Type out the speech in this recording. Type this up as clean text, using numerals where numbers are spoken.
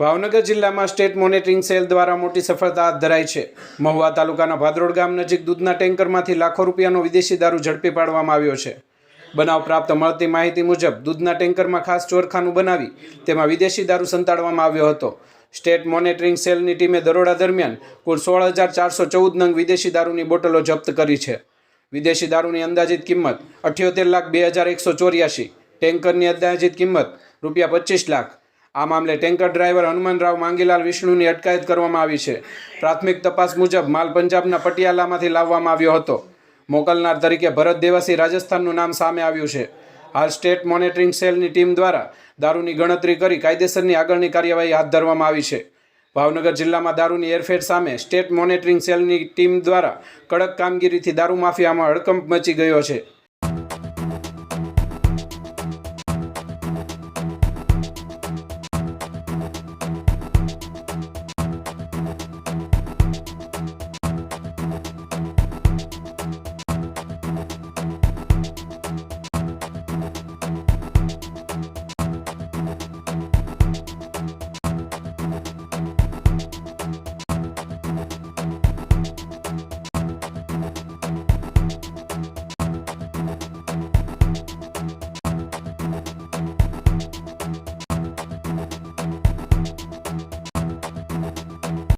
ભાવનગર જિલ્લામાં state monitoring cell દ્વારા મોટી સફળતા હાથ ધરાઈ છે। મહુવા તાલુકાના ભાદરોડ ગામ નજીક દૂધના ટેન્કરમાંથી લાખો રૂપિયાનો વિદેશી દારૂ ઝડપી પાડવામાં આવ્યો છે। બનાવ પ્રાપ્ત મળતી માહિતી મુજબ દૂધના ટેન્કરમાં ખાસ ચોરખાનું બનાવી તેમાં વિદેશી દારૂ સંતાડવામાં આવ્યો હતો। સ્ટેટ મોનિટરિંગ સેલની ટીમે દરોડા દરમિયાન કુલ 16,414 નંગ વિદેશી દારૂની બોટલો જપ્ત કરી છે। વિદેશી દારૂની અંદાજિત કિંમત 78,02,184, ટેન્કરની અંદાજિત કિંમત ₹25 લાખ। આ મામલે ટેન્કર ડ્રાઈવર હનુમાનરાવ માંગીલાલ વિષ્ણુની અટકાયત કરવામાં આવી છે। પ્રાથમિક તપાસ મુજબ માલ પંજાબના પટિયાલામાંથી લાવવામાં આવ્યો હતો। મોકલનાર તરીકે ભરત દેવાસી રાજસ્થાનનું નામ સામે આવ્યું છે। હાલ સ્ટેટ મોનિટરિંગ સેલની ટીમ દ્વારા દારૂની ગણતરી કરી કાયદેસરની આગળની કાર્યવાહી હાથ ધરવામાં આવી છે। ભાવનગર જિલ્લામાં દારૂની હેરફેર સામે સ્ટેટ મોનિટરિંગ સેલની ટીમ દ્વારા કડક કામગીરીથી દારૂ માફિયામાં હડકંપ મચી ગયો છે।